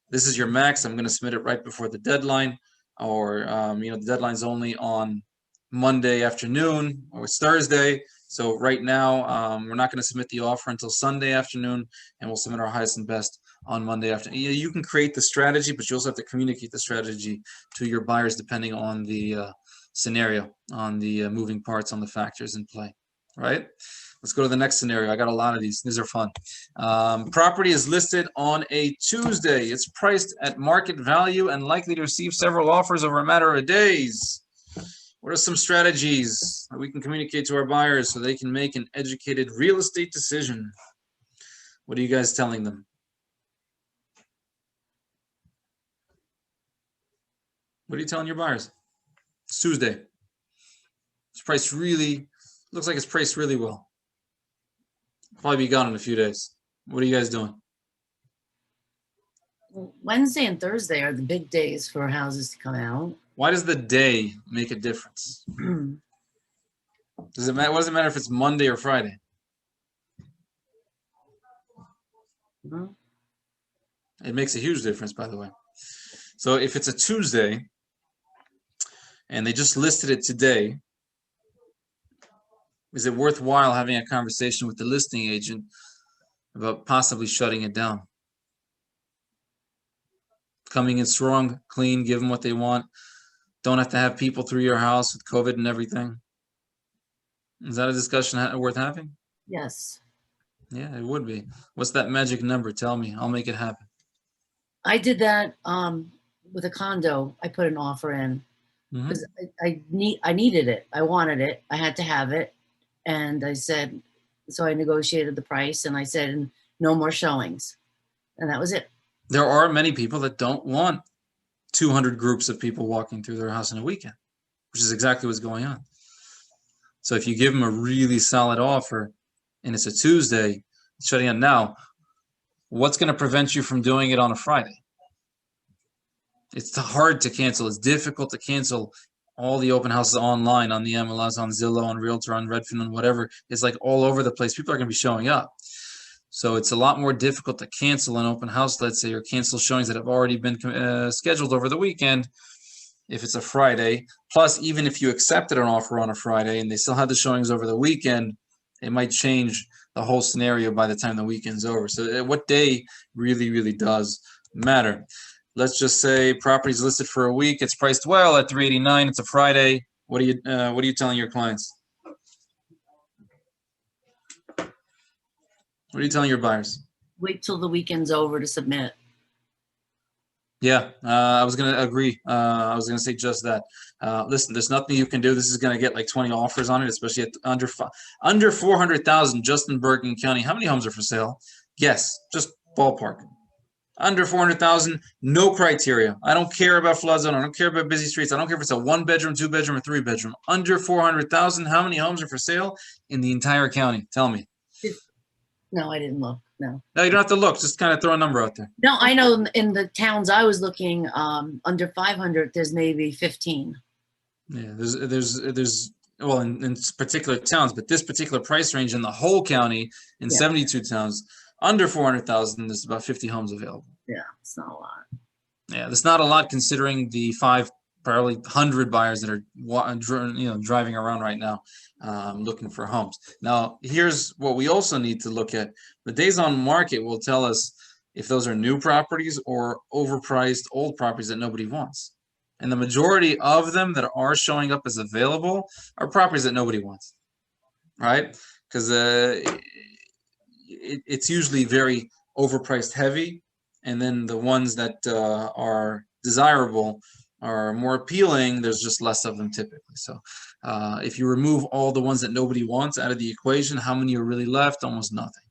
This is your max. I'm going to submit it right before the deadline, or the deadline's only on Monday afternoon, or it's Thursday. So right now, we're not going to submit the offer until Sunday afternoon, and we'll submit our highest and best on Monday afternoon. You can create the strategy, but you also have to communicate the strategy to your buyers depending on the scenario, on the moving parts, on the factors in play. Right? Let's go to the next scenario. I got a lot of these. These are fun. Property is listed on a Tuesday. It's priced at market value and likely to receive several offers over a matter of days. What are some strategies that we can communicate to our buyers so they can make an educated real estate decision? What are you guys telling them? What are you telling your buyers? It's Tuesday. It's priced looks like it's priced really well. Probably be gone in a few days. What are you guys doing? Well, Wednesday and Thursday are the big days for houses to come out. Why does the day make a difference? Does it matter? What does it matter if it's Monday or Friday? It makes a huge difference, by the way. So if it's a Tuesday and they just listed it today, is it worthwhile having a conversation with the listing agent about possibly shutting it down? Coming in strong, clean, give them what they want. Don't have to have people through your house with COVID and everything. Is that a discussion worth having? Yes. Yeah, it would be. What's that magic number? Tell me. I'll make it happen. I did that with a condo, I put an offer in Mhm. because I needed it. I wanted it. I had to have it. And I said, so I negotiated the price and I said, no more showings. And that was it. There are many people that don't want 200 groups of people walking through their house in a weekend, which is exactly what's going on. So if you give them a really solid offer and it's a Tuesday, it's shutting down. Now, what's going to prevent you from doing it on a Friday? It's hard to cancel. It's difficult to cancel all the open houses online on the MLS, on Zillow, on Realtor, on Redfin, on whatever. It's like all over the place. People are going to be showing up. So it's a lot more difficult to cancel an open house, let's say, or cancel showings that have already been scheduled over the weekend if it's a Friday. Plus, even if you accepted an offer on a Friday and they still had the showings over the weekend, it might change the whole scenario by the time the weekend's over. So what day really, really does matter. Let's just say property's listed for a week. It's priced well at $389. It's a Friday. What are you telling your clients? What are you telling your buyers? Wait till the weekend's over to submit. Yeah, I was going to agree. I was going to say just that. Listen, there's nothing you can do. This is going to get like 20 offers on it, especially at under 400,000 just in Bergen County. How many homes are for sale? Guess, just ballpark. Under 400,000, no criteria. I don't care about flood zone. I don't care about busy streets. I don't care if it's a 1-bedroom, 2-bedroom, or 3-bedroom. Under 400,000, how many homes are for sale in the entire county? Tell me. No, I didn't look. No. No, you don't have to look. Just kind of throw a number out there. No, I know in the towns I was looking, under 500, there's maybe 15. Yeah, there's well, in particular towns, but this particular price range in the whole county, in 72 towns, under 400,000, there's about 50 homes available. Yeah, it's not a lot. Yeah, that's not a lot considering the probably 100 buyers that are driving around right now looking for homes. Now, here's what we also need to look at. The days on market will tell us if those are new properties or overpriced old properties that nobody wants. And the majority of them that are showing up as available are properties that nobody wants, right? Because it's usually very overpriced heavy, and then the ones that are desirable are more appealing. There's just less of them typically. So if you remove all the ones that nobody wants out of the equation, how many are really left? Almost nothing.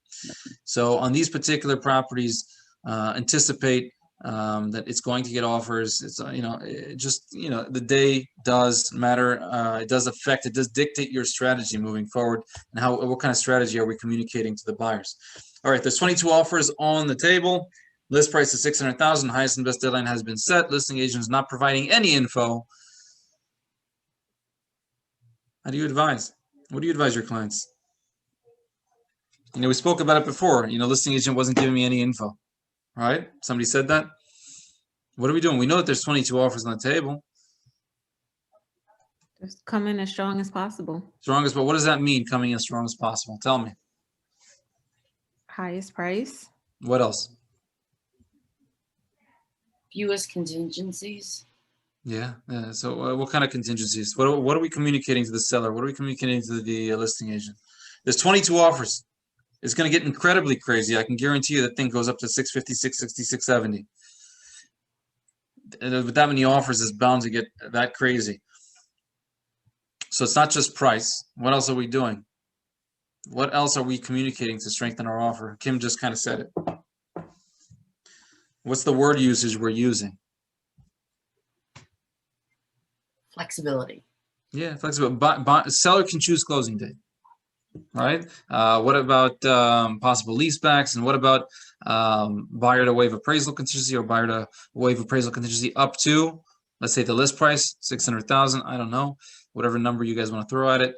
So on these particular properties, anticipate that it's going to get offers. It's the day does matter. It does dictate your strategy moving forward, and what kind of strategy are we communicating to the buyers. All right, there's 22 offers on the table. List price is $600,000. Highest and best deadline has been set. Listing agent is not providing any info. How do you advise? What do you advise your clients? We spoke about it before. Listing agent wasn't giving me any info. All right? Somebody said that. What are we doing? We know that there's 22 offers on the table. Just come in as strong as possible. Strongest, but what does that mean, coming in as strong as possible? Tell me. Highest price. What else? Fewest contingencies. Yeah. So what kind of contingencies? What are we communicating to the seller? What are we communicating to the listing agent? There's 22 offers. It's going to get incredibly crazy. I can guarantee you that thing goes up to 650, 660, 670. With that many offers, it's bound to get that crazy. So it's not just price. What else are we doing? What else are we communicating to strengthen our offer? Kim just kind of said it. What's the word usage we're using? Flexibility. Yeah, flexible. Seller can choose closing date, right? What about possible leasebacks, and what about buyer to waive appraisal contingency or buyer to waive appraisal contingency up to, let's say, the list price, 600,000. I don't know, whatever number you guys want to throw at it.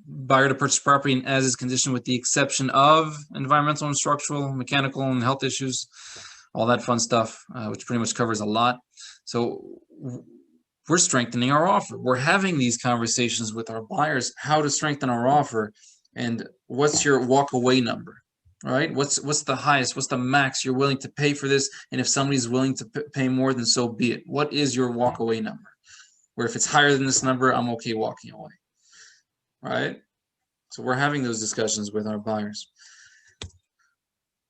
Buyer to purchase property in as is condition with the exception of environmental and structural, mechanical and health issues, all that fun stuff, which pretty much covers a lot. So we're strengthening our offer. We're having these conversations with our buyers, how to strengthen our offer, and what's your walk away number, right? What's the highest, what's the max you're willing to pay for this? And if somebody's willing to pay more, then so be it. What is your walk away number? Where if it's higher than this number, I'm okay walking away. Right? So we're having those discussions with our buyers.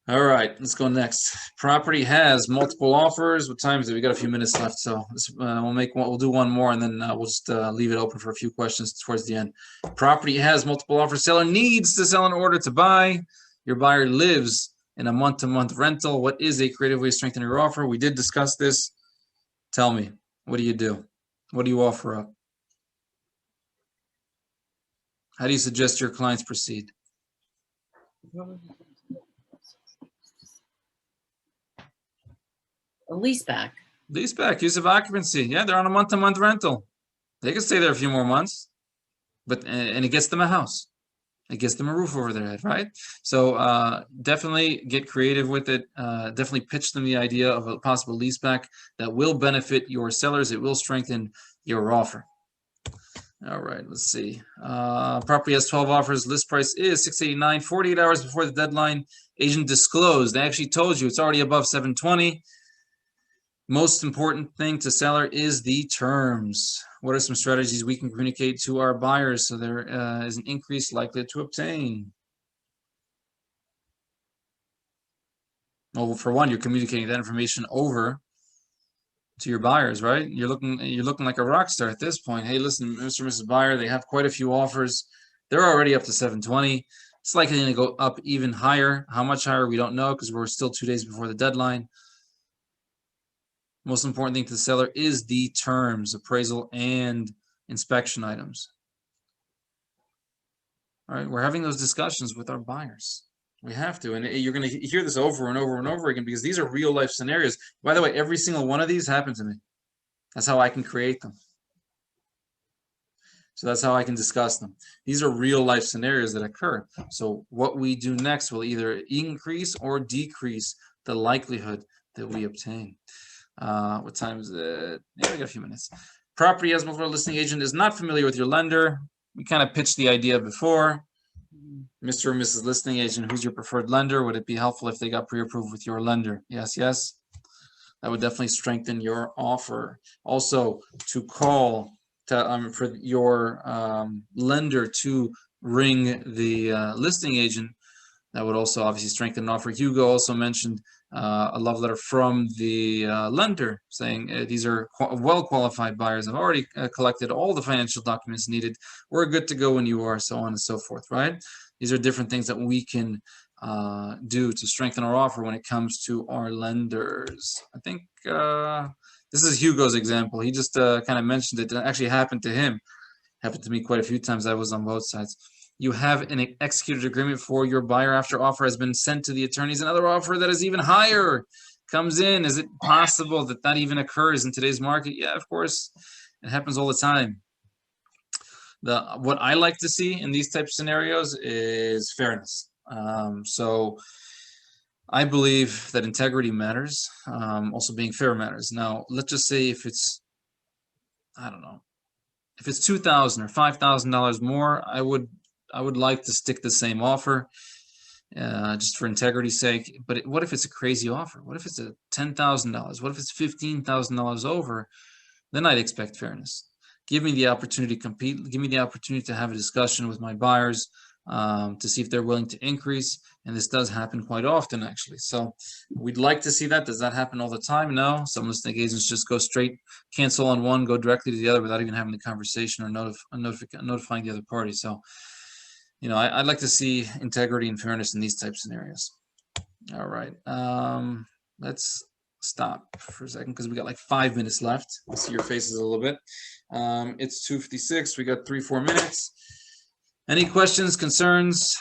All right, let's go next. Property has multiple offers. What time is it? We got a few minutes left, so we'll do one more, and then we'll just leave it open for a few questions towards the end. Property has multiple offers. Seller needs to sell in order to buy. Your buyer lives in a month-to-month rental. What is a creative way to strengthen your offer? We did discuss this. Tell me, what do you do? What do you offer up? How do you suggest your clients proceed? A lease back. Lease back, use of occupancy. Yeah, they're on a month-to-month rental. They can stay there a few more months, but and it gets them a house. It gets them a roof over their head, right? So definitely get creative with it. Definitely pitch them the idea of a possible lease back that will benefit your sellers. It will strengthen your offer. All right, let's see. Property has 12 offers. List price is $689. 48 hours before the deadline, agent disclosed. They actually told you it's already above $720. Most important thing to seller is the terms. What are some strategies we can communicate to our buyers so there is an increase likely to obtain? Well, for one, you're communicating that information over to your buyers, right? You're looking like a rock star at this point. Hey, listen, Mr. and Mrs. Buyer, they have quite a few offers. They're already up to $720. It's likely going to go up even higher. How much higher, we don't know because we're still 2 days before the deadline. Most important thing to the seller is the terms, appraisal, and inspection items. All right, we're having those discussions with our buyers. We have to, and you're going to hear this over and over and over again because these are real life scenarios. By the way, every single one of these happened to me. That's how I can create them. So that's how I can discuss them. These are real life scenarios that occur. So what we do next will either increase or decrease the likelihood that we obtain. What time is it? Yeah, we got a few minutes. Property as multiple listing agent is not familiar with your lender. We kind of pitched the idea before. Mr. or Mrs. Listing Agent, who's your preferred lender? Would it be helpful if they got pre-approved with your lender? Yes, yes. That would definitely strengthen your offer. Also, to call for your lender to ring the listing agent, that would also obviously strengthen an offer. Hugo also mentioned a love letter from the lender saying these are well-qualified buyers. I've already collected all the financial documents needed. We're good to go when you are, so on and so forth, right? These are different things that we can do to strengthen our offer when it comes to our lenders. I think this is Hugo's example. He just kind of mentioned it. It actually happened to him. Happened to me quite a few times. I was on both sides. You have an executed agreement for your buyer after offer has been sent to the attorneys. Another offer that is even higher comes in. Is it possible that that even occurs in today's market? Yeah, of course. It happens all the time. What I like to see in these types of scenarios is fairness. So I believe that integrity matters. Also being fair matters. Now, let's just say if it's, I don't know, if it's $2,000 or $5,000 more, I would like to stick the same offer just for integrity's sake. But what if it's a crazy offer? What if it's a $10,000? What if it's $15,000 over? Then I'd expect fairness. Give me the opportunity to compete. Give me the opportunity to have a discussion with my buyers to see if they're willing to increase. And this does happen quite often, actually. So we'd like to see that. Does that happen all the time? No. Some listing agents just go straight, cancel on one, go directly to the other without even having the conversation or notifying the other party. So, you know, I'd like to see integrity and fairness in these type of scenarios. All right. Let's stop for a second because we got like 5 minutes left. I'll see your faces a little bit. It's 2:56. We got 3-4 minutes. Any questions, concerns,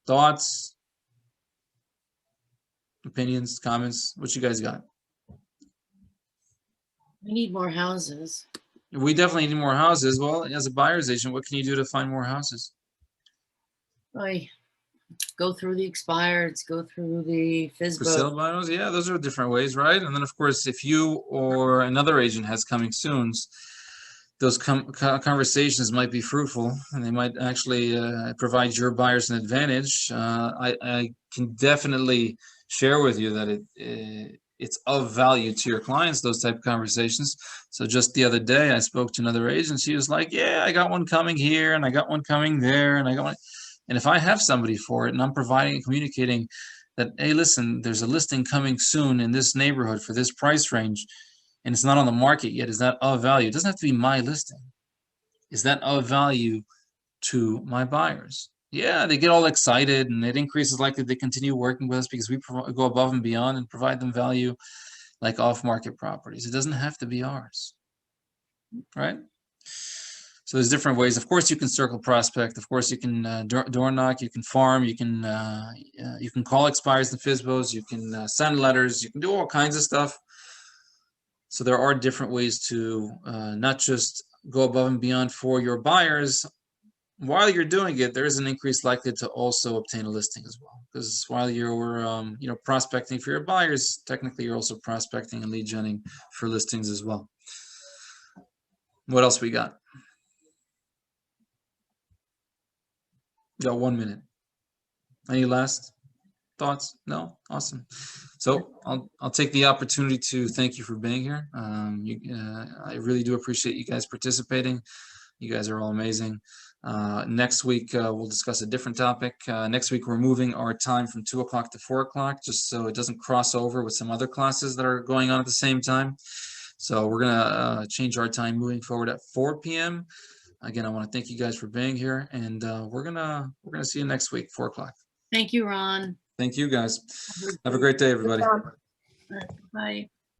thoughts, opinions, comments? What you guys got? We need more houses. We definitely need more houses. Well, as a buyer's agent, what can you do to find more houses? I go through the expireds, go through the For FISBO. sale bios? Yeah, those are different ways, right? And then, of course, if you or another agent has coming soons, those conversations might be fruitful and they might actually provide your buyers an advantage. I can definitely share with you that it's of value to your clients, those type of conversations. So just the other day, I spoke to another agent. She was like, yeah, I got one coming here and I got one coming there and I got one. And if I have somebody for it and I'm providing and communicating that, hey, listen, there's a listing coming soon in this neighborhood for this price range, and it's not on the market yet. Is that of value? It doesn't have to be my listing. Is that of value to my buyers? Yeah, they get all excited, and it increases likely they continue working with us because we go above and beyond and provide them value like off-market properties. It doesn't have to be ours, right? So there's different ways. Of course, you can circle prospect. Of course, you can door knock. You can farm. You can call expires and FSBOs. You can send letters. You can do all kinds of stuff. So there are different ways to not just go above and beyond for your buyers. While you're doing it, there is an increased likelihood to also obtain a listing as well. Because while you're prospecting for your buyers, technically you're also prospecting and lead genning for listings as well. What else we got? Got 1 minute. Any last thoughts? No? Awesome. So I'll take the opportunity to thank you for being here. I really do appreciate you guys participating. You guys are all amazing. Next week, we'll discuss a different topic. Next week, we're moving our time from 2 o'clock to 4 o'clock, just so it doesn't cross over with some other classes that are going on at the same time. So we're gonna change our time moving forward at 4 p.m. Again, I want to thank you guys for being here, and we're gonna see you next week, 4 o'clock. Thank you, Ron. Thank you, guys. Have a great day, everybody. Bye.